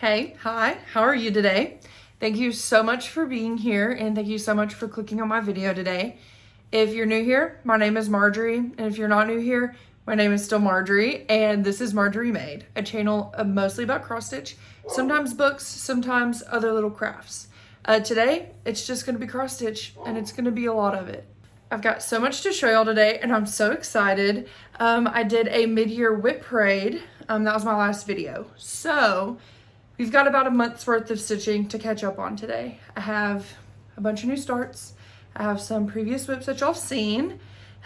Hey, hi, how are you today? Thank you so much for being here and thank you so much for clicking on my video today. If you're new here, my name is Marjorie, and if you're not new here, my name is still Marjorie, and this is Marjorie Made, a channel mostly about cross stitch, sometimes books, sometimes other little crafts. Today, it's just gonna be cross stitch, and it's gonna be a lot of it. I've got so much to show y'all today, and I'm so excited. I did a mid-year whip parade. That was my last video. So, we've got about a month's worth of stitching to catch up on today. I have a bunch of new starts. I have some previous whips that y'all have seen.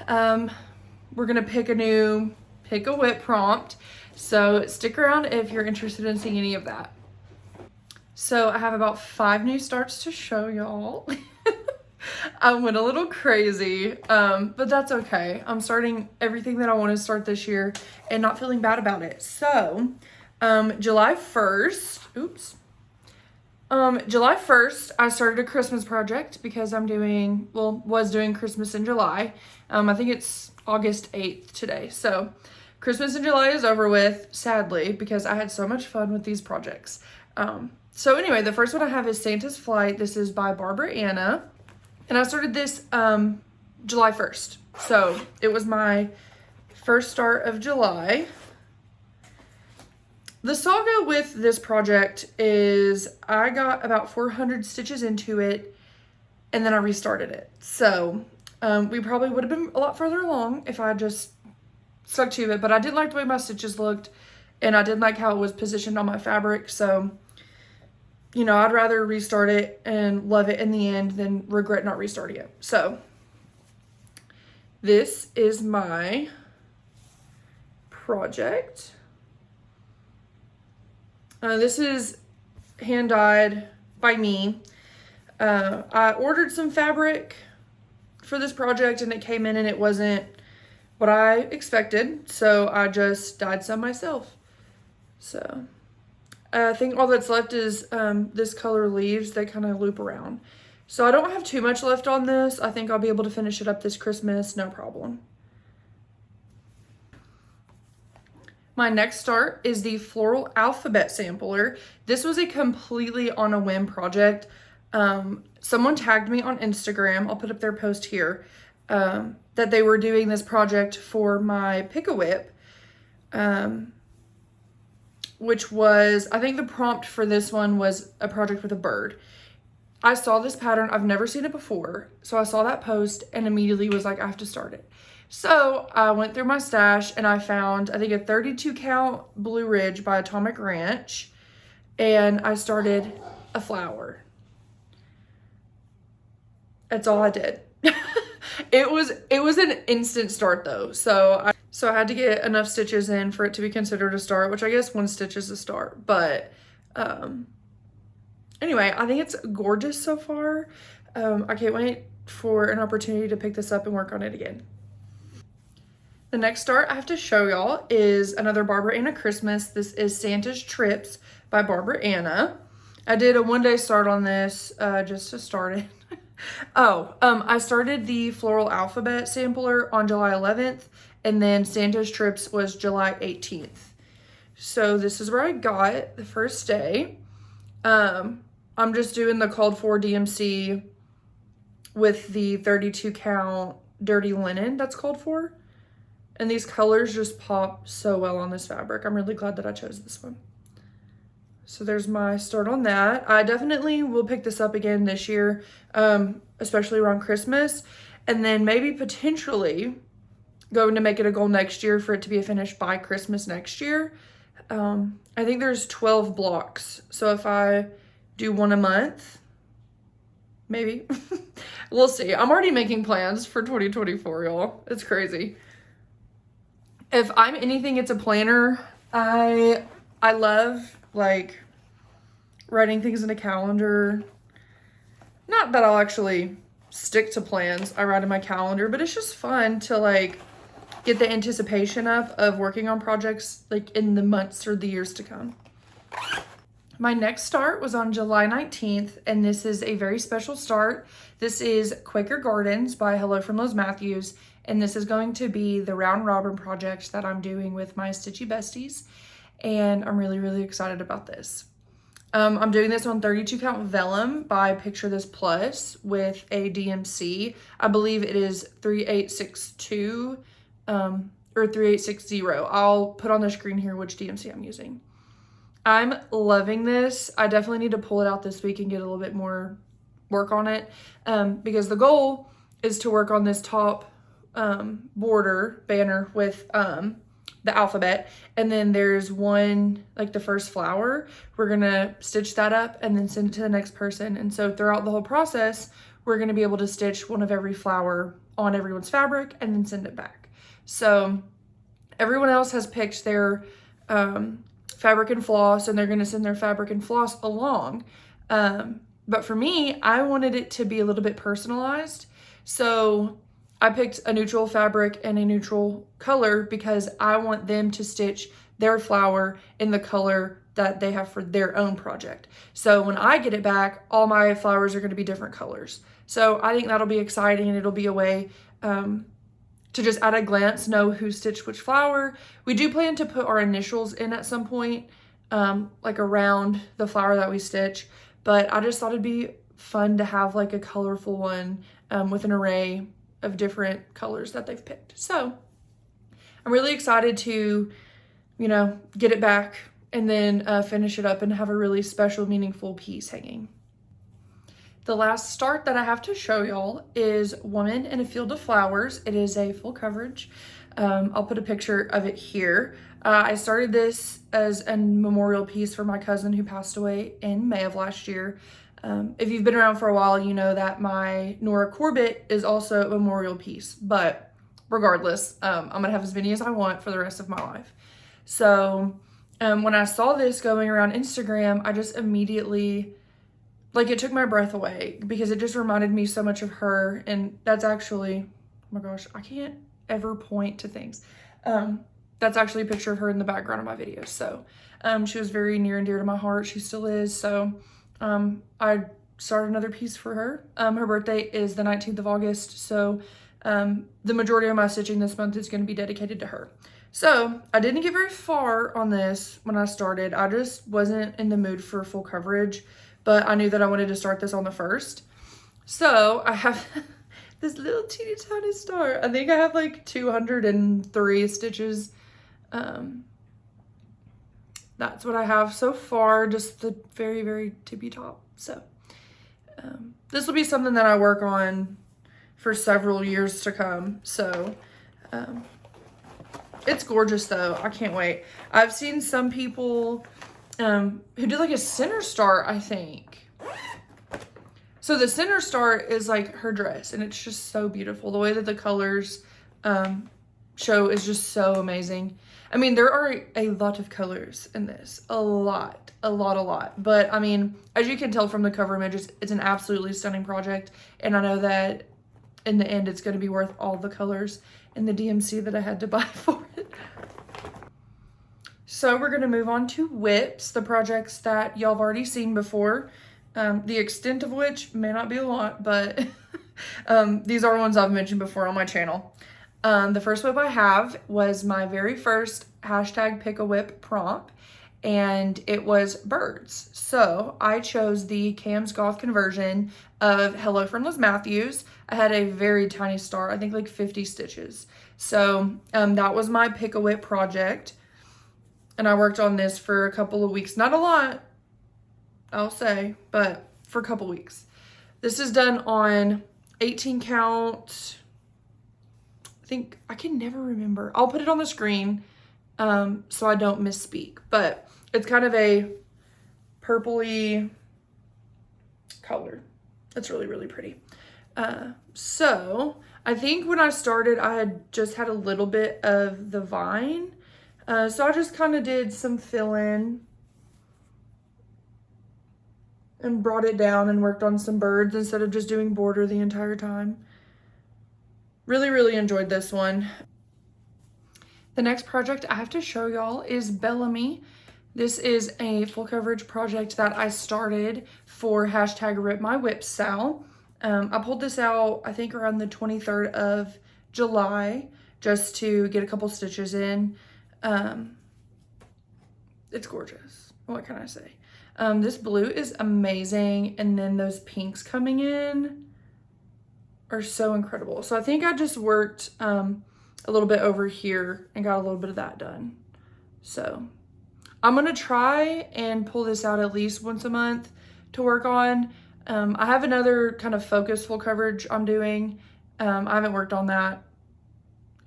We're gonna pick a whip prompt. So stick around if you're interested in seeing any of that. So I have about 5 new starts to show y'all. I went a little crazy, but that's okay. I'm starting everything that I want to start this year and not feeling bad about it. So, July 1st, July 1st, I started a Christmas project because was doing Christmas in July. I think it's August 8th today. So, Christmas in July is over with, sadly, because I had so much fun with these projects. So anyway, the first one I have is Santa's Flight. This is by Barbara Anna. And I started this July 1st. So it was my first start of July. The saga with this project is I got about 400 stitches into it and then I restarted it. So we probably would have been a lot further along if I had just stuck to it, but I didn't like the way my stitches looked and I didn't like how it was positioned on my fabric. So, you know, I'd rather restart it and love it in the end than regret not restarting it. So this is my project. This is hand dyed by me. I ordered some fabric for this project and it came in and it wasn't what I expected. So I just dyed some myself. So I think all that's left is this color leaves. They kind of loop around. So I don't have too much left on this. I think I'll be able to finish it up this Christmas, no problem. My next start is the Floral Alphabet Sampler. This was a completely on a whim project. Someone tagged me on Instagram, I'll put up their post here, that they were doing this project for my Pick-a-Whip. Which was, I think the prompt for this one was a project with a bird. I saw this pattern, I've never seen it before. So I saw that post and immediately was like, I have to start it. So I went through my stash and I found, I think, a 32 count Blue Ridge by Atomic Ranch. And I started a flower. That's all I did. It was an instant start though. So I had to get enough stitches in for it to be considered a start, which I guess 1 stitch is a start. But anyway, I think it's gorgeous so far. I can't wait for an opportunity to pick this up and work on it again. The next start I have to show y'all is another Barbara Anna Christmas. This is Santa's Trips by Barbara Anna. I did a 1-day start on this just to start it. I started the Floral Alphabet Sampler on July 11th, and then Santa's Trips was July 18th. So this is where I got the first day. I'm just doing the called for DMC with the 32 count dirty linen that's called for. And these colors just pop so well on this fabric. I'm really glad that I chose this one. So there's my start on that. I definitely will pick this up again this year, especially around Christmas. And then maybe potentially going to make it a goal next year for it to be finished by Christmas next year. I think there's 12 blocks. So if I do 1 a month, maybe. We'll see. I'm already making plans for 2024, y'all. It's crazy. If I'm anything, it's a planner. I love like writing things in a calendar. Not that I'll actually stick to plans I write in my calendar, but it's just fun to like get the anticipation up of working on projects like in the months or the years to come. My next start was on July 19th, and this is a very special start. This is Quaker Gardens by Hello from Lowe's Matthews, and this is going to be the round robin project that I'm doing with my Stitchy besties, and I'm really, really excited about this. I'm doing this on 32 count vellum by Picture This Plus with a DMC. I believe it is 3862 or 3860. I'll put on the screen here which DMC I'm using. I'm loving this. I definitely need to pull it out this week and get a little bit more work on it because the goal is to work on this top border banner with the alphabet, and then there's one, like the first flower, we're gonna stitch that up and then send it to the next person. And so throughout the whole process, we're gonna be able to stitch one of every flower on everyone's fabric and then send it back. So everyone else has picked their fabric and floss, and they're gonna send their fabric and floss along. But for me, I wanted it to be a little bit personalized. So I picked a neutral fabric and a neutral color because I want them to stitch their flower in the color that they have for their own project. So when I get it back, all my flowers are going to be different colors. So I think that'll be exciting, and it'll be a way to just at a glance know who stitched which flower. We do plan to put our initials in at some point, like around the flower that we stitch. But I just thought it'd be fun to have like a colorful one with an array of different colors that they've picked. So I'm really excited to, get it back and then finish it up and have a really special, meaningful piece hanging. The last start that I have to show y'all is Woman in a Field of Flowers. It is a full coverage. I'll put a picture of it here. I started this as a memorial piece for my cousin who passed away in May of last year. If you've been around for a while, you know that my Nora Corbett is also a memorial piece, but regardless, I'm gonna have as many as I want for the rest of my life. So when I saw this going around Instagram, I just immediately, like, it took my breath away because it just reminded me so much of her. And that's actually, oh my gosh, I can't ever point to things. That's actually a picture of her in the background of my videos. So she was very near and dear to my heart. She still is. So I started another piece for her. Her birthday is the 19th of August, so the majority of my stitching this month is going to be dedicated to her. So I didn't get very far on this when I started. I just wasn't in the mood for full coverage, but I knew that I wanted to start this on the 1st. So I have this little teeny tiny star. I think I have like 203 stitches. That's what I have so far, just the very, very tippy top. So this will be something that I work on for several years to come. So it's gorgeous though. I can't wait. I've seen some people who did like a center star, I think. So the center star is like her dress, and it's just so beautiful. The way that the colors show is just so amazing. I mean, there are a lot of colors in this, a lot. But I mean, as you can tell from the cover images, it's an absolutely stunning project. And I know that in the end, it's going to be worth all the colors and the DMC that I had to buy for it. So we're going to move on to whips, the projects that y'all have already seen before. The extent of which may not be a lot, but these are ones I've mentioned before on my channel. The first whip I have was my very first hashtag pick a whip prompt, and it was birds. So I chose the Cam's Goth conversion of Hello from Liz Matthews. I had a very tiny star, I think like 50 stitches. So that was my pick a whip project. And I worked on this for a couple of weeks. Not a lot, I'll say, but for a couple weeks. This is done on 18 count. I can never remember. I'll put it on the screen so I don't misspeak. But it's kind of a purpley color. It's really, really pretty. So I think when I started, I had just had a little bit of the vine. So I just kind of did some fill-in and brought it down and worked on some birds instead of just doing border the entire time. Really, really enjoyed this one. The next project I have to show y'all is Bellamy. This is a full coverage project that I started for hashtag Rip My Whip Sal. I pulled this out, I think around the 23rd of July, just to get a couple stitches in. It's gorgeous. What can I say? This blue is amazing, and then those pinks coming in are so incredible. So I think I just worked a little bit over here and got a little bit of that done. So I'm gonna try and pull this out at least once a month to work on. I have another kind of focus full coverage I'm doing. I haven't worked on that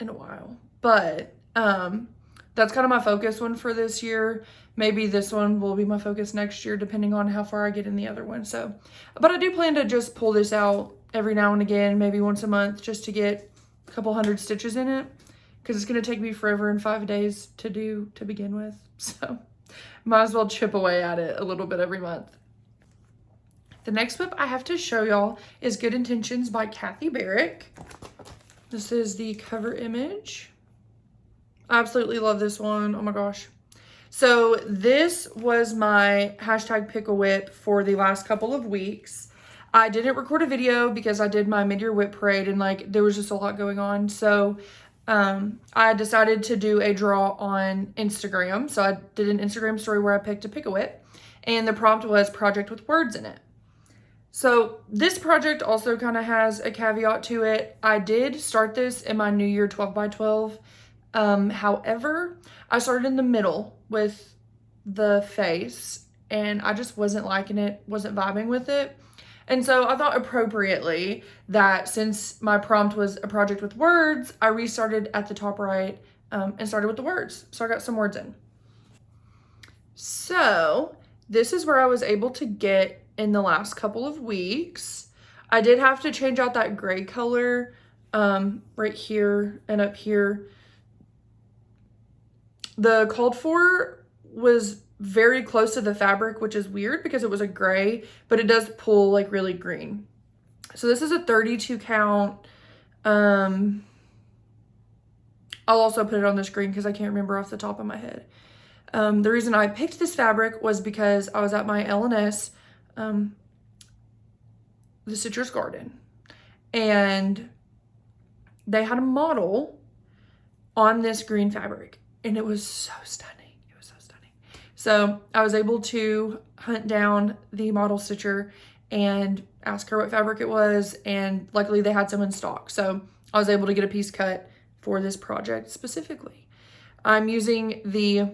in a while, but that's kind of my focus one for this year. Maybe this one will be my focus next year, depending on how far I get in the other one. So, but I do plan to just pull this out every now and again, maybe once a month, just to get a couple hundred stitches in it, because it's going to take me forever and 5 days to do to begin with. So might as well chip away at it a little bit every month. The next whip I have to show y'all is Good Intentions by Kathy Barrick. This is the cover image. I absolutely love this one. Oh my gosh. So this was my hashtag pick a whip for the last couple of weeks. I didn't record a video because I did my mid-year whip parade and like there was just a lot going on. So I decided to do a draw on Instagram. So I did an Instagram story where I picked a pick a whip, and the prompt was project with words in it. So this project also kind of has a caveat to it. I did start this in my New Year 12 by 12. However, I started in the middle with the face and I just wasn't liking it, wasn't vibing with it. And so I thought appropriately that since my prompt was a project with words, I restarted at the top right and started with the words. So I got some words in. So this is where I was able to get in the last couple of weeks. I did have to change out that gray color right here and up here. The called for was very close to the fabric, which is weird because it was a gray, but it does pull like really green. So this is a 32 count. I'll also put it on the screen because I can't remember off the top of my head. The reason I picked this fabric was because I was at my LNS, the Citrus Garden, and they had a model on this green fabric, and it was so stunning. It was so stunning. So I was able to hunt down the model stitcher and ask her what fabric it was, and luckily they had some in stock. So I was able to get a piece cut for this project specifically. I'm using the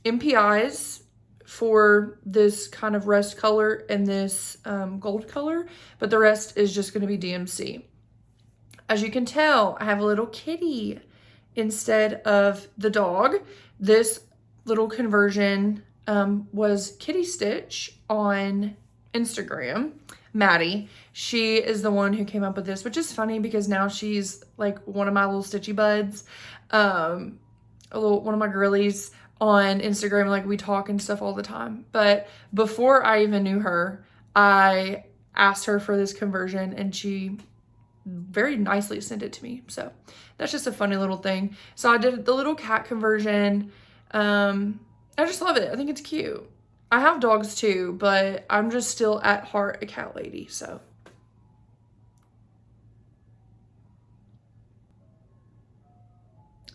MPIs for this kind of rust color and this gold color, but the rest is just going to be DMC. As you can tell, I have a little kitty instead of the dog. This little conversion was Kitty Stitch on Instagram. Maddie, she is the one who came up with this, which is funny because now she's like one of my little Stitchy buds, one of my girlies on Instagram. Like we talk and stuff all the time. But before I even knew her, I asked her for this conversion and she very nicely sent it to me. So that's just a funny little thing. So I did the little cat conversion. I just love it. I think it's cute. I have dogs too, but I'm just still at heart a cat lady, so.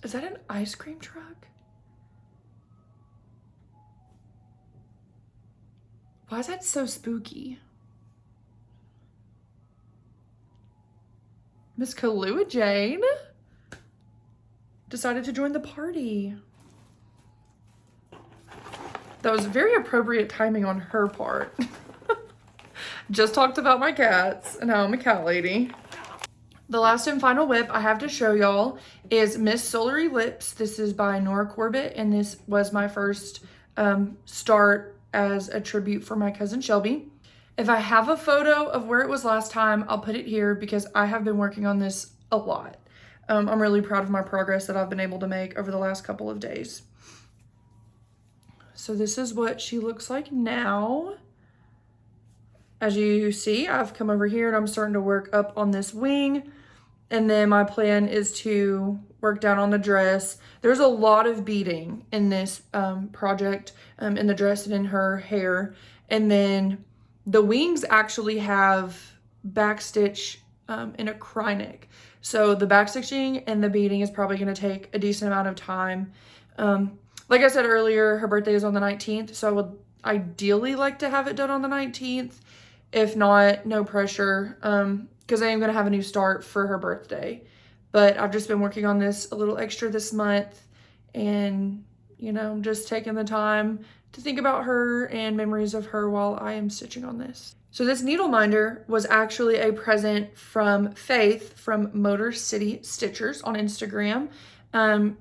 Is that an ice cream truck? Why is that so spooky? Miss Kahlua Jane decided to join the party. That was very appropriate timing on her part. Just talked about my cats and how I'm a cat lady. The last and final whip I have to show y'all is Miss Solary Lips. This is by Nora Corbett, and this was my first start as a tribute for my cousin Shelby. If I have a photo of where it was last time, I'll put it here because I have been working on this a lot. I'm really proud of my progress that I've been able to make over the last couple of days. So this is what she looks like now. As you see, I've come over here and I'm starting to work up on this wing. And then my plan is to work down on the dress. There's a lot of beading in this project, in the dress and in her hair. And then the wings actually have backstitch in a cry neck. So the backstitching and the beading is probably going to take a decent amount of time. Like I said earlier, her birthday is on the 19th, so I would ideally like to have it done on the 19th. If not, no pressure, because I am going to have a new start for her birthday. But I've just been working on this a little extra this month, and, you know, just taking the time to think about her and memories of her while I am stitching on this. So this needle minder was actually a present from Faith from Motor City Stitchers on Instagram.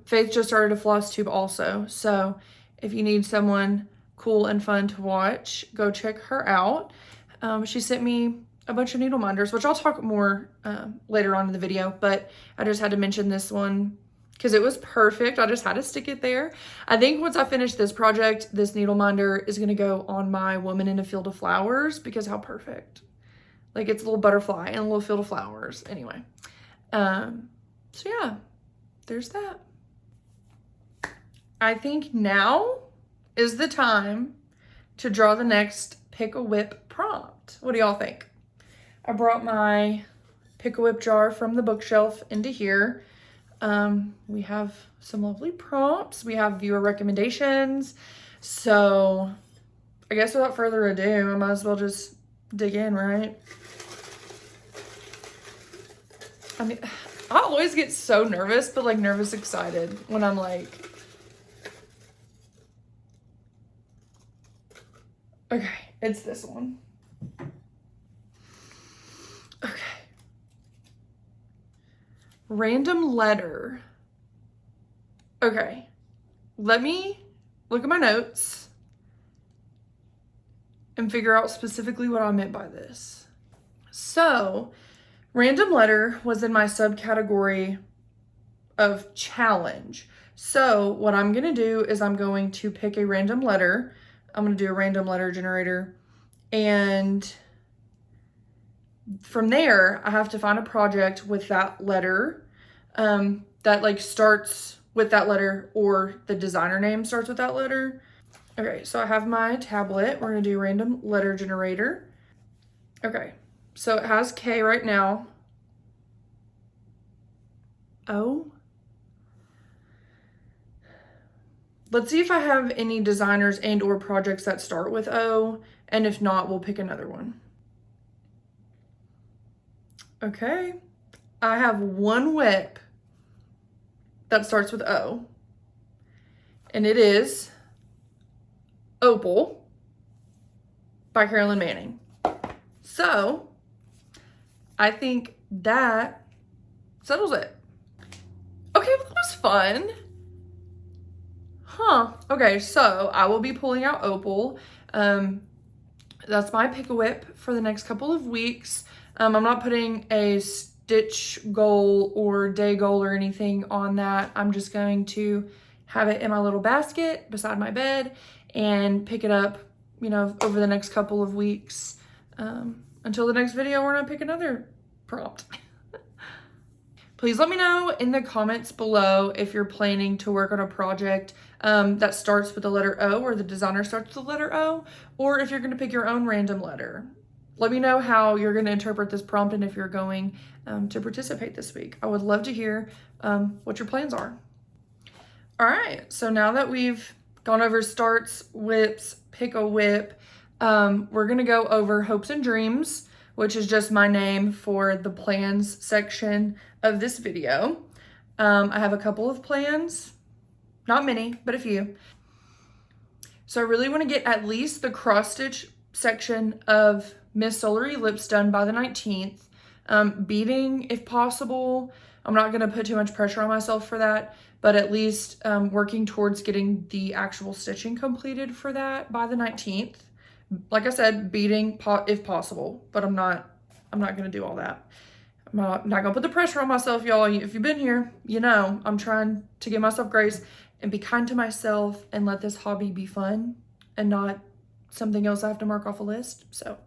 Faith just started a Flosstube also, so if you need someone cool and fun to watch, go check her out. She sent me a bunch of needle minders, which I'll talk more later on in the video, but I just had to mention this one because it was perfect. I just had to stick it there. I think once I finish this project, this needle minder is going to go on my Woman in a Field of Flowers, because how perfect. Like, it's a little butterfly and a little field of flowers. Anyway, so yeah, there's that. I think now is the time to draw the next Pick a Whip prompt. What do y'all think? I brought my Pick a Whip jar from the bookshelf into here. We have some lovely prompts. We have viewer recommendations. So I guess without further ado, I might as well just dig in, right? I mean, I always get so nervous, but like nervous excited when I'm like, okay, it's this one. Okay. Random letter. Okay. Let me look at my notes and figure out specifically what I meant by this. So, random letter was in my subcategory of challenge. So, what I'm going to do is I'm going to pick a random letter. I'm going to do a random letter generator, and from there, I have to find a project with that letter that like starts with that letter, or the designer name starts with that letter. Okay, so I have my tablet. We're gonna do random letter generator. Okay, so it has K right now. O. Let's see if I have any designers and or projects that start with O, and if not, we'll pick another one. Okay, I have one whip that starts with O, and it is Opal by Carolyn Manning. So I think that settles it. Okay, well, that was fun. Huh. Okay, so I will be pulling out Opal. That's my Pick-a-Whip for the next couple of weeks. I'm not putting a stitch goal or day goal or anything on that. I'm just going to have it in my little basket beside my bed and pick it up, you know, over the next couple of weeks. Until the next video, we're gonna pick another prompt. Please let me know in the comments below if you're planning to work on a project that starts with the letter O, or the designer starts with the letter O, or if you're gonna pick your own random letter. Let me know how you're gonna interpret this prompt and if you're going to participate this week. I would love to hear what your plans are. All right, so now that we've gone over starts, whips, pick a whip, we're gonna go over hopes and dreams, which is just my name for the plans section of this video. I have a couple of plans, not many, but a few. So I really wanna get at least the cross stitch section of Miss Solery Lips done by the 19th. Beading if possible. I'm not gonna put too much pressure on myself for that, but at least working towards getting the actual stitching completed for that by the 19th. Like I said, beading if possible, but I'm not gonna do all that. I'm not gonna put the pressure on myself, y'all. If you've been here, you know I'm trying to give myself grace and be kind to myself and let this hobby be fun and not something else I have to mark off a list. So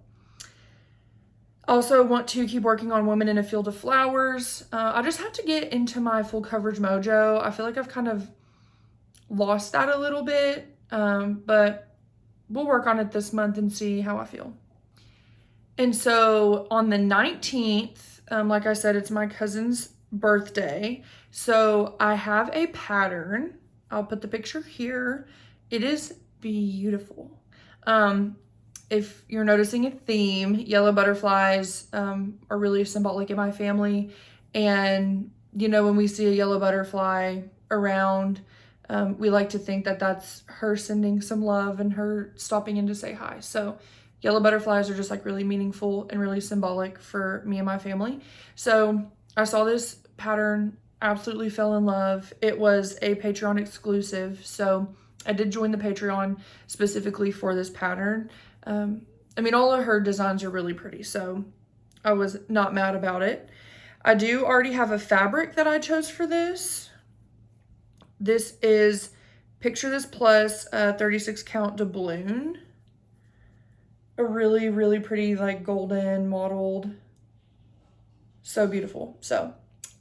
also want to keep working on Woman in a Field of Flowers. I just have to get into my full coverage mojo. I feel like I've kind of lost that a little bit, but we'll work on it this month and see how I feel. And so on the 19th, like I said, it's my cousin's birthday. So I have a pattern. I'll put the picture here. It is beautiful. If you're noticing a theme, yellow butterflies are really symbolic in my family. And, you know, when we see a yellow butterfly around, we like to think that that's her sending some love and her stopping in to say hi. So yellow butterflies are just like really meaningful and really symbolic for me and my family. So I saw this pattern, absolutely fell in love. It was a Patreon exclusive. So I did join the Patreon specifically for this pattern. I mean, all of her designs are really pretty, so I was not mad about it. I do already have a fabric that I chose for this. This is Picture This Plus 36 count doubloon. A really, really pretty, like, golden mottled. So beautiful. So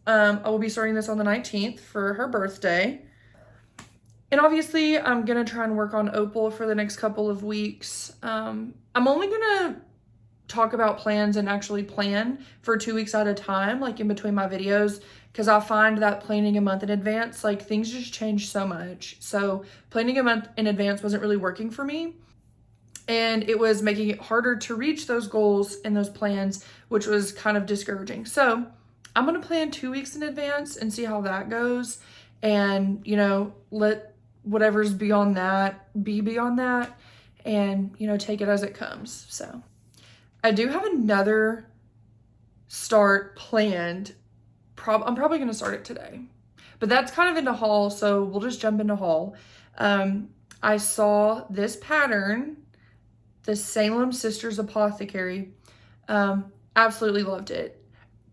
I will be starting this on the 19th for her birthday. And obviously, I'm going to try and work on Opal for the next couple of weeks. I'm only going to talk about plans and actually plan for 2 weeks at a time, like in between my videos, because I find that planning a month in advance, like things just change so much. So planning a month in advance wasn't really working for me. And it was making it harder to reach those goals and those plans, which was kind of discouraging. So I'm going to plan 2 weeks in advance and see how that goes. And, you know, let whatever's beyond that be beyond that, and, you know, take it as it comes. So I do have another start planned. I'm probably going to start it today, but that's kind of into haul. So we'll just jump into haul. I saw this pattern, the Salem Sisters Apothecary. Absolutely loved it.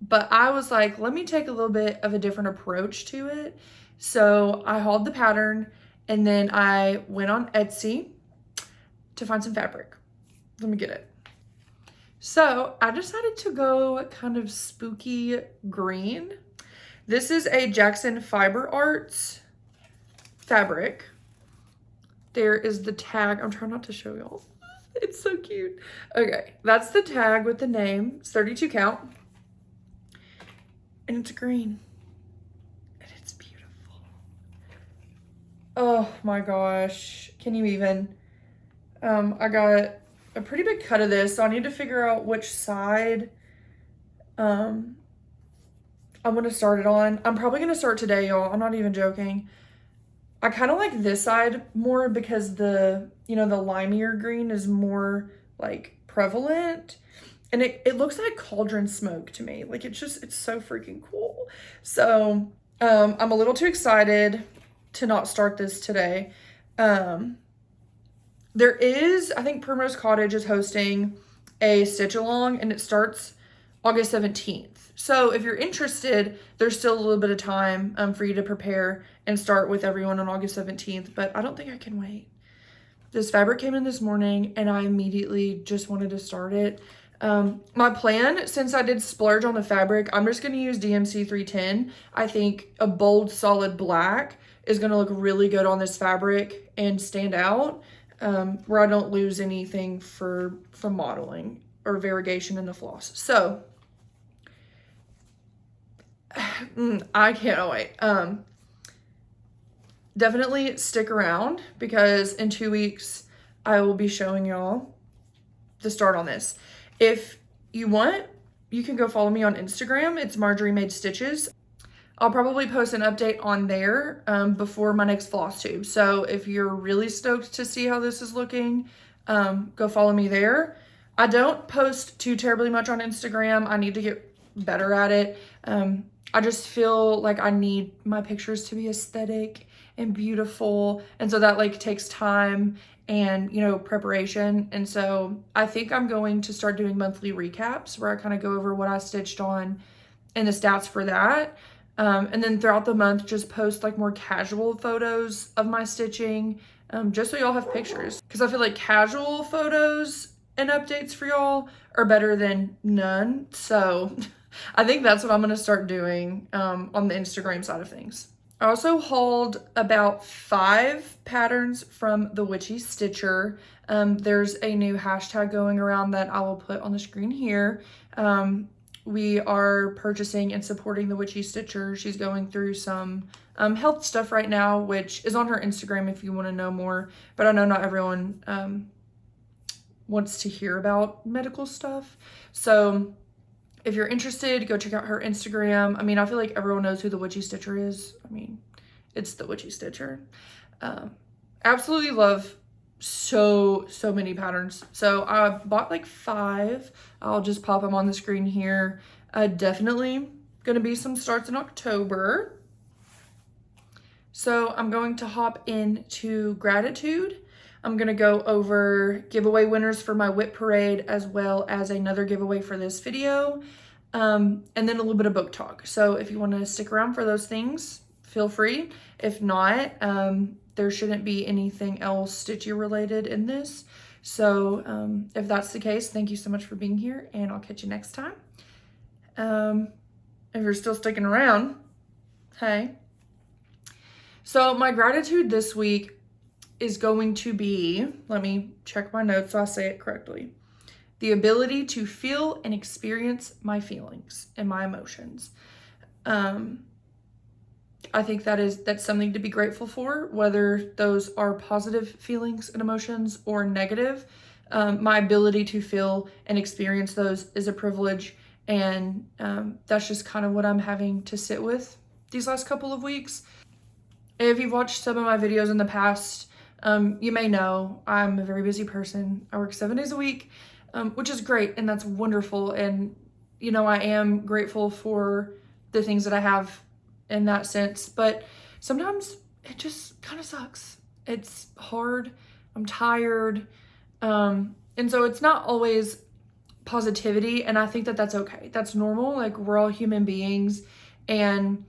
But I was like, let me take a little bit of a different approach to it. So I hauled the pattern, and then I went on Etsy to find some fabric. Let me get it. So I decided to go kind of spooky green. This is a Jackson Fiber Arts fabric. There is the tag. I'm trying not to show y'all. It's so cute. Okay, that's the tag with the name. It's 32 count. And it's green. And it's beautiful. Oh my gosh. Can you even? I got a pretty big cut of this, so I need to figure out which side I'm gonna start it on. I'm probably gonna start today, y'all. I'm not even joking. I kind of like this side more because the, you know, the limier green is more like prevalent, and it looks like cauldron smoke to me. Like it's so freaking cool. So I'm a little too excited to not start this today. There is, I think Primrose Cottage is hosting a stitch along, and it starts August 17th. So if you're interested, there's still a little bit of time for you to prepare and start with everyone on August 17th, but I don't think I can wait. This fabric came in this morning, and I immediately just wanted to start it. My plan, since I did splurge on the fabric, I'm just going to use DMC 310. I think a bold, solid black is going to look really good on this fabric and stand out, where I don't lose anything from modeling or variegation in the floss. So I can't wait. Definitely stick around, because in 2 weeks I will be showing y'all the start on this. If you want, you can go follow me on Instagram. It's Marjorie Made Stitches. I'll probably post an update on there before my next Flosstube. So if you're really stoked to see how this is looking, go follow me there. I don't post too terribly much on Instagram. I need to get better at it. I just feel like I need my pictures to be aesthetic and beautiful. And so that like takes time and, you know, preparation. And so I think I'm going to start doing monthly recaps where I kind of go over what I stitched on and the stats for that. And then throughout the month, just post like more casual photos of my stitching, just so y'all have pictures. Because I feel like casual photos and updates for y'all are better than none. So I think that's what I'm going to start doing on the Instagram side of things. I also hauled about 5 patterns from the Witchy Stitcher. There's a new hashtag going around that I will put on the screen here. We are purchasing and supporting the Witchy Stitcher. She's going through some health stuff right now, which is on her Instagram if you want to know more. But I know not everyone wants to hear about medical stuff. So if you're interested, go check out her Instagram. I mean, I feel like everyone knows who the Witchy Stitcher is. I mean, it's the Witchy Stitcher. Absolutely love so many patterns. So I bought like 5. I'll just pop them on the screen here. Definitely gonna be some starts in October. So I'm going to hop into gratitude. I'm gonna go over giveaway winners for my whip parade, as well as another giveaway for this video, and then a little bit of book talk. So if you want to stick around for those things, feel free. If not, there shouldn't be anything else Stitchy related in this. So if that's the case, thank you so much for being here, and I'll catch you next time. If you're still sticking around, hey. So my gratitude this week is going to be, let me check my notes so I say it correctly. The ability to feel and experience my feelings and my emotions. I think that's something to be grateful for, whether those are positive feelings and emotions or negative. My ability to feel and experience those is a privilege, and that's just kind of what I'm having to sit with these last couple of weeks. If you've watched some of my videos in the past, you may know I'm a very busy person. I work 7 days a week, which is great, and that's wonderful. And, you know, I am grateful for the things that I have in that sense, but sometimes it just kind of sucks. It's hard. I'm tired. And so it's not always positivity, and I think that that's okay. That's normal. Like, we're all human beings, and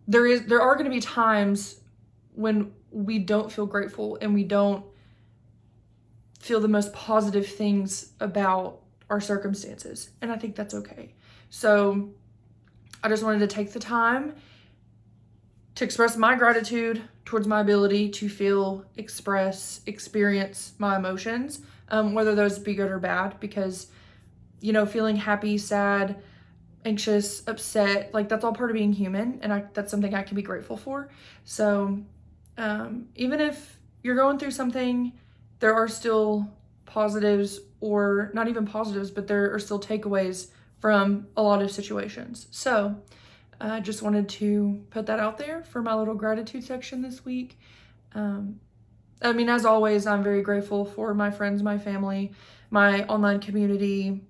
there are going to be times when we don't feel grateful and we don't feel the most positive things about our circumstances. And I think that's okay. So I just wanted to take the time to express my gratitude towards my ability to feel, express, experience my emotions, whether those be good or bad, because, you know, feeling happy, sad, anxious, upset, like, that's all part of being human, and that's something I can be grateful for. So even if you're going through something, there are still positives, or not even positives, but there are still takeaways from a lot of situations. So I just wanted to put that out there for my little gratitude section this week. I mean, as always, I'm very grateful for my friends, my family, my online community,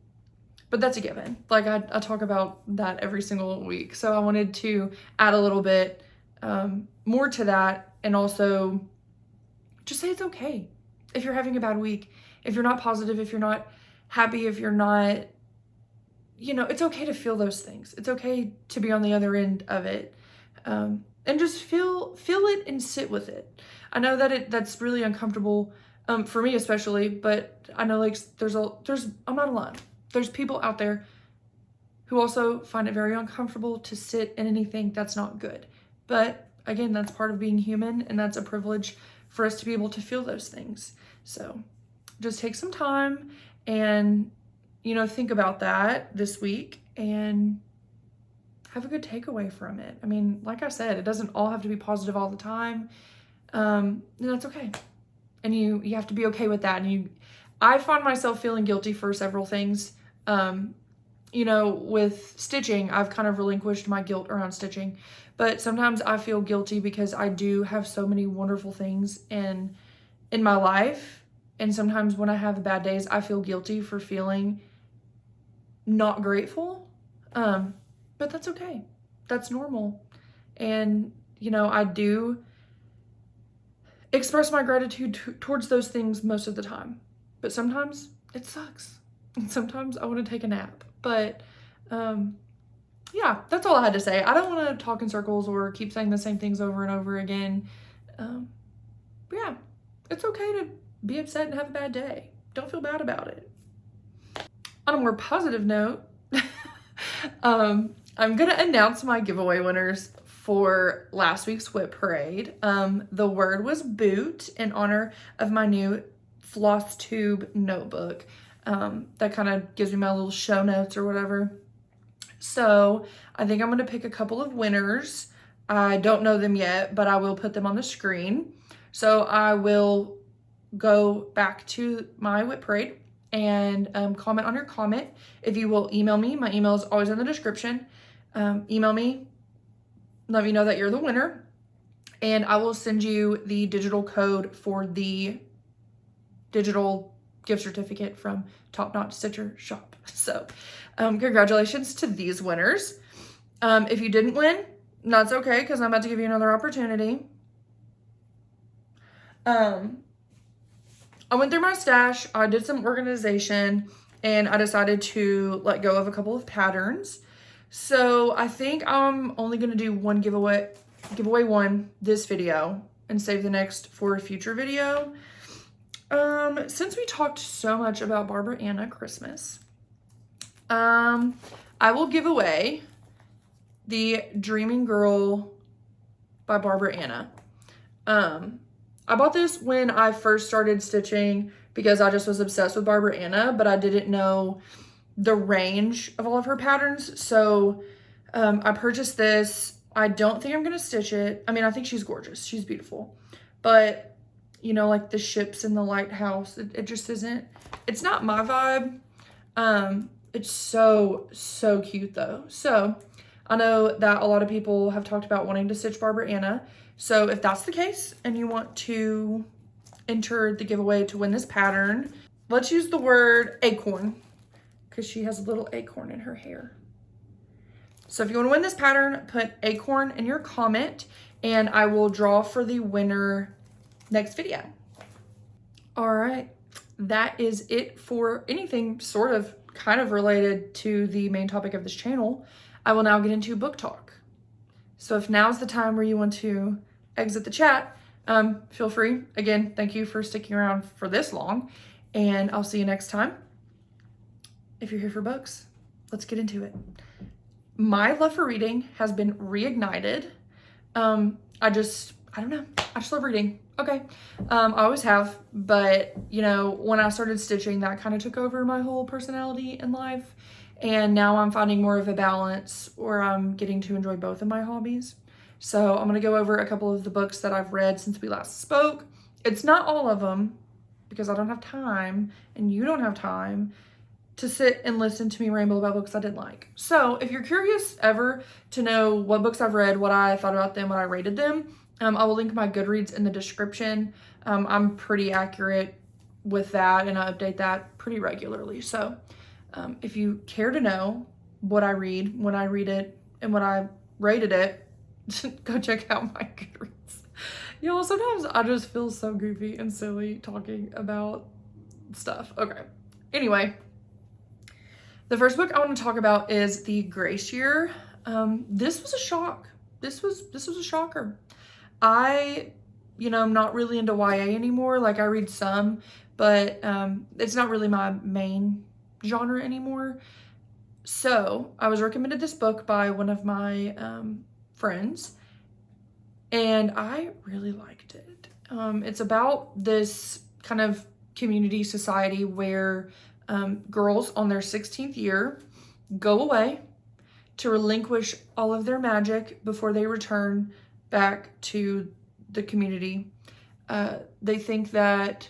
but that's a given. Like, I talk about that every single week. So I wanted to add a little bit more to that, and also just say it's okay if you're having a bad week, if you're not positive, if you're not happy, if you're not, you know, it's okay to feel those things. It's okay to be on the other end of it, and just feel it and sit with it. I know that that's really uncomfortable, for me especially, but I know, like, I'm not alone. There's people out there who also find it very uncomfortable to sit in anything that's not good. But again, that's part of being human, and that's a privilege for us to be able to feel those things. So just take some time and, you know, think about that this week and have a good takeaway from it. I mean, like I said, it doesn't all have to be positive all the time. And that's okay. And you have to be okay with that. And I find myself feeling guilty for several things. You know, with stitching, I've kind of relinquished my guilt around stitching, but sometimes I feel guilty because I do have so many wonderful things in my life. And sometimes when I have bad days, I feel guilty for feeling not grateful. But that's okay. That's normal. And, you know, I do express my gratitude towards those things most of the time, but sometimes it sucks. And sometimes I want to take a nap. But yeah, that's all I had to say. I don't want to talk in circles or keep saying the same things over and over again. But yeah, it's okay to be upset and have a bad day. Don't feel bad about it. On a more positive note, I'm going to announce my giveaway winners for last week's whip parade. The word was boot, in honor of my new Flosstube notebook. That kind of gives me my little show notes or whatever. So I think I'm going to pick a couple of winners. I don't know them yet, but I will put them on the screen. So I will go back to my whip parade and comment on your comment. If you will email me, my email is always in the description. Email me, let me know that you're the winner, and I will send you the digital code for the digital gift certificate from Top Notch Stitcher Shop. So congratulations to these winners. If you didn't win, that's okay, because I'm about to give you another opportunity. I went through my stash, I did some organization, and I decided to let go of a couple of patterns. So I think I'm only going to do one giveaway one this video and save the next for a future video. Since we talked so much about Barbara Anna Christmas, I will give away the Dreaming Girl by Barbara Anna. I bought this when I first started stitching because I just was obsessed with Barbara Anna, but I didn't know the range of all of her patterns. So I purchased this. I don't think I'm going to stitch it. I mean, I think she's gorgeous. She's beautiful. But, you know, like the ships in the lighthouse, it just isn't, it's not my vibe. It's so, so cute though. So I know that a lot of people have talked about wanting to stitch Barbara Anna. So if that's the case and you want to enter the giveaway to win this pattern, let's use the word acorn because she has a little acorn in her hair. So if you want to win this pattern, put acorn in your comment and I will draw for the winner next video. All right, that is it for anything sort of kind of related to the main topic of this channel. I will now get into book talk. So if now's the time where you want to exit the chat, feel free. Again, thank you for sticking around for this long, and I'll see you next time. If you're here for books, let's get into it. My love for reading has been reignited. I don't know. I just love reading. Okay. I always have, but you know, when I started stitching, that kind of took over my whole personality in life. And now I'm finding more of a balance where I'm getting to enjoy both of my hobbies. So I'm going to go over a couple of the books that I've read since we last spoke. It's not all of them because I don't have time and you don't have time to sit and listen to me ramble about books I didn't like. So if you're curious ever to know what books I've read, what I thought about them, what I rated them, I will link my Goodreads in the description. I'm pretty accurate with that and I update that pretty regularly. So if you care to know what I read, when I read it, and when I rated it, go check out my Goodreads. Y'all, sometimes I just feel so goofy and silly talking about stuff. Okay. Anyway, the first book I want to talk about is The Grace Year. This was a shock. This was a shocker. I'm not really into YA anymore. Like I read some, but it's not really my main genre anymore. So I was recommended this book by one of my friends and I really liked it. It's about this kind of community society where girls on their 16th year go away to relinquish all of their magic before they return back to the community. They think that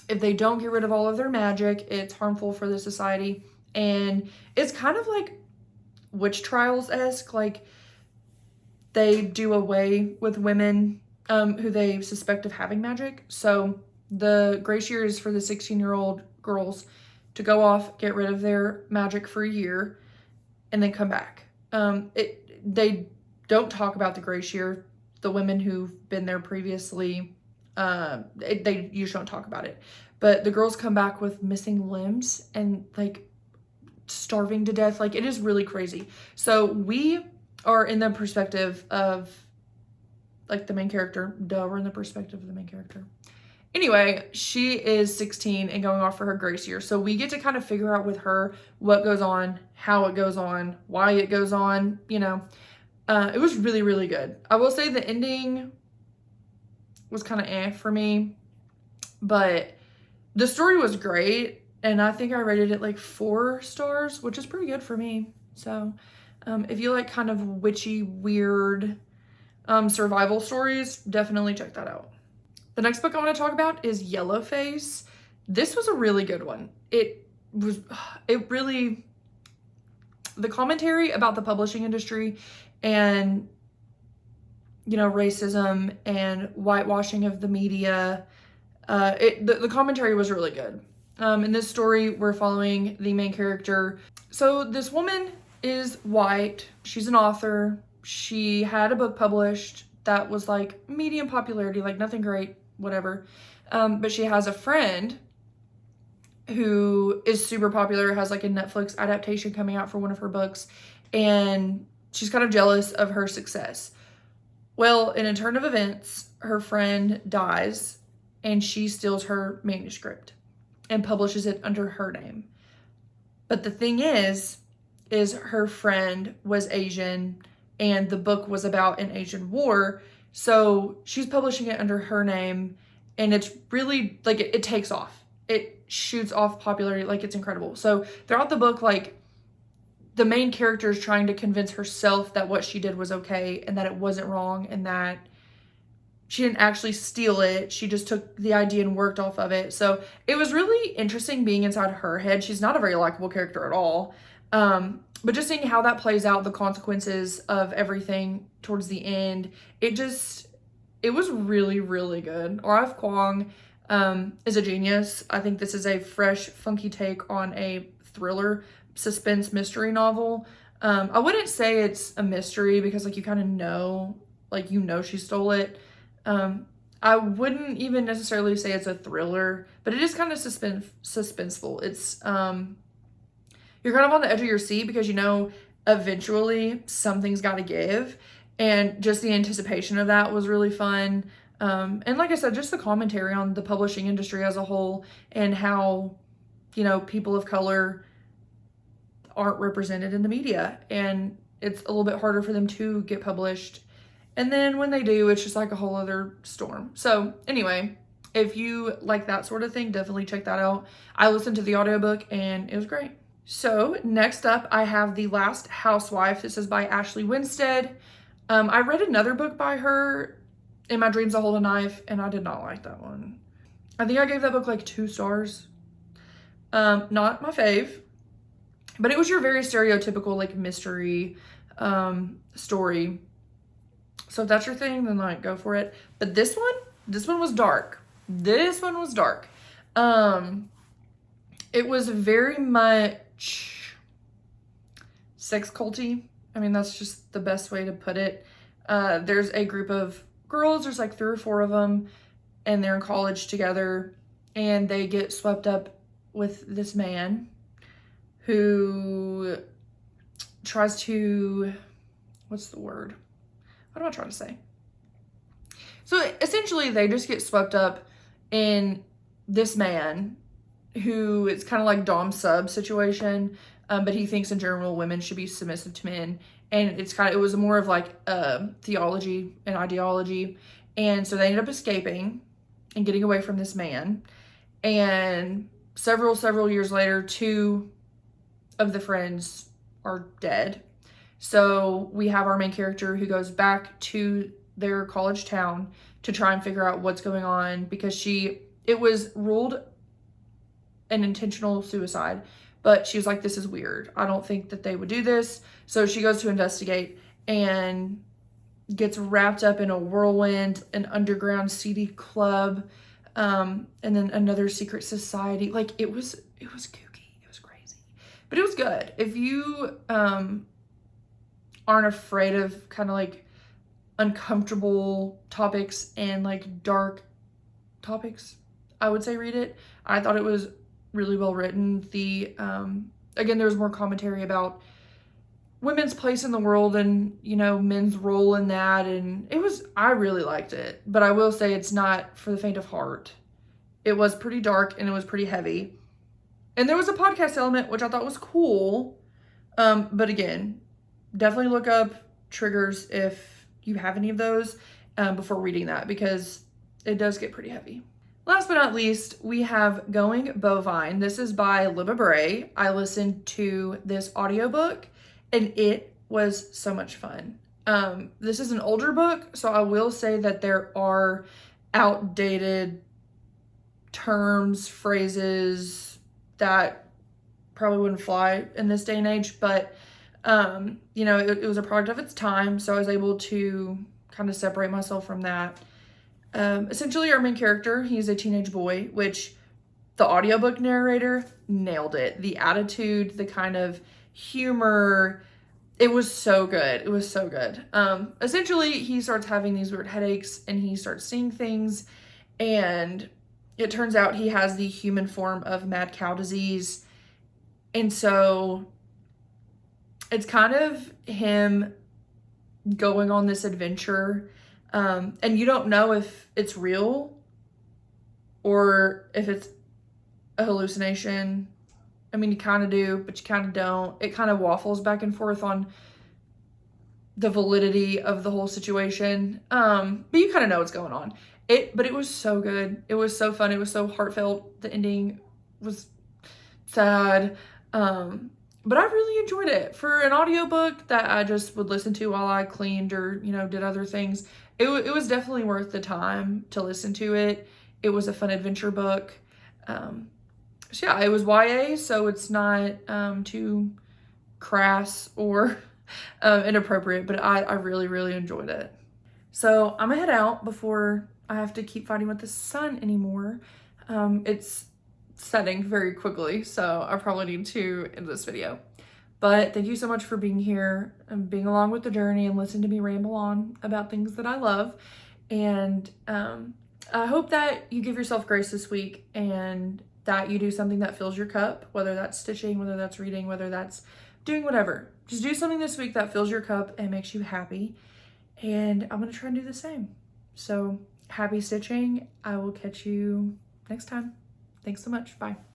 if they don't get rid of all of their magic, it's harmful for the society. And it's kind of like witch trials-esque, like they do away with women who they suspect of having magic. So the Grace Year is for the 16-year-old girls to go off, get rid of their magic for a year, and then come back. They don't talk about the Grace Year. The women who've been there previously, they usually don't talk about it. But the girls come back with missing limbs and like starving to death. Like it is really crazy. So we are in the perspective of like the main character. Duh, we're in the perspective of the main character. Anyway, she is 16 and going off for her Grace Year. So we get to kind of figure out with her what goes on, how it goes on, why it goes on, you know. It was really, really good. I will say the ending was kind of for me, but the story was great. And I think I rated it like 4 stars, which is pretty good for me. So if you like kind of witchy, weird survival stories, definitely check that out. The next book I want to talk about is Yellowface. This was a really good one. It really, the commentary about the publishing industry and, you know, racism and whitewashing of the media, the commentary was really good. In this story, we're following the main character. So this woman is white. She's an author. She had a book published that was like medium popularity, like nothing great, whatever. But she has a friend who is super popular, has like a Netflix adaptation coming out for one of her books, and she's kind of jealous of her success. Well, in a turn of events, her friend dies and she steals her manuscript and publishes it under her name. But the thing is her friend was Asian and the book was about an Asian war. So she's publishing it under her name, and it's really like it takes off. It shoots off popularity, like it's incredible. So throughout the book, like the main character is trying to convince herself that what she did was okay and that it wasn't wrong and that she didn't actually steal it. She just took the idea and worked off of it. So it was really interesting being inside her head. She's not a very likable character at all. But just seeing how that plays out, the consequences of everything towards the end, it was really, really good. R.F. Kuang is a genius. I think this is a fresh, funky take on a thriller, suspense mystery novel. I wouldn't say it's a mystery because like you kind of know, like you know she stole it. I wouldn't even necessarily say it's a thriller, but it is kind of suspenseful. It's you're kind of on the edge of your seat because you know eventually something's got to give, and just the anticipation of that was really fun. And like I said, just the commentary on the publishing industry as a whole and how, you know, people of color aren't represented in the media and it's a little bit harder for them to get published. And then when they do, it's just like a whole other storm. So anyway, if you like that sort of thing, definitely check that out. I listened to the audiobook and it was great. So next up, I have The Last Housewife. This is by Ashley Winstead. I read another book by her, In My Dreams I Hold a Knife, and I did not like that one. I think I gave that book like 2 stars. Not my fave, but it was your very stereotypical like mystery story. So if that's your thing, then like go for it. But this one was dark. This one was dark. It was very much sex culty. I mean, that's just the best way to put it. There's a group of girls, there's like 3 or 4 of them, and they're in college together, and they get swept up with this man who tries to, what's the word? What am I trying to say? So essentially they just get swept up in this man who it's kind of like dom sub situation, but he thinks in general women should be submissive to men, and it was more of like theology and ideology, and so they ended up escaping and getting away from this man, and several years later 2 of the friends are dead. So we have our main character who goes back to their college town to try and figure out what's going on, because it was ruled an intentional suicide, but she was like, this is weird. I don't think that they would do this. So she goes to investigate and gets wrapped up in a whirlwind, an underground seedy club, and then another secret society. Like it was kooky. It was crazy, but it was good. If you aren't afraid of kind of like uncomfortable topics and like dark topics, I would say read it. I thought it was really well written. Again, there was more commentary about women's place in the world and, you know, men's role in that, and I really liked it, but I will say it's not for the faint of heart. It was pretty dark and it was pretty heavy, and there was a podcast element which I thought was cool, but again, definitely look up triggers if you have any of those before reading that, because it does get pretty heavy. Last but not least, we have Going Bovine. This is by Libba Bray. I listened to this audiobook and it was so much fun. This is an older book, so I will say that there are outdated terms, phrases that probably wouldn't fly in this day and age, but you know, it was a product of its time, so I was able to kind of separate myself from that. Essentially, our main character, he's a teenage boy, which the audiobook narrator nailed it. The attitude, the kind of humor, it was so good. It was so good. Essentially, he starts having these weird headaches and he starts seeing things, and it turns out he has the human form of mad cow disease. And so it's kind of him going on this adventure. And you don't know if it's real or if it's a hallucination. I mean, you kind of do, but you kind of don't. It kind of waffles back and forth on the validity of the whole situation. But you kind of know what's going on. But it was so good. It was so fun. It was so heartfelt. The ending was sad. But I really enjoyed it. For an audiobook that I just would listen to while I cleaned or, you know, did other things, it was definitely worth the time to listen to it. It was a fun adventure book. So yeah, it was YA, so it's not too crass or inappropriate, but I really, really enjoyed it. So I'm gonna head out before I have to keep fighting with the sun anymore. It's setting very quickly, so I probably need to end this video. But thank you so much for being here and being along with the journey and listening to me ramble on about things that I love. And I hope that you give yourself grace this week and that you do something that fills your cup, whether that's stitching, whether that's reading, whether that's doing whatever. Just do something this week that fills your cup and makes you happy. And I'm gonna try and do the same. So happy stitching. I will catch you next time. Thanks so much. Bye.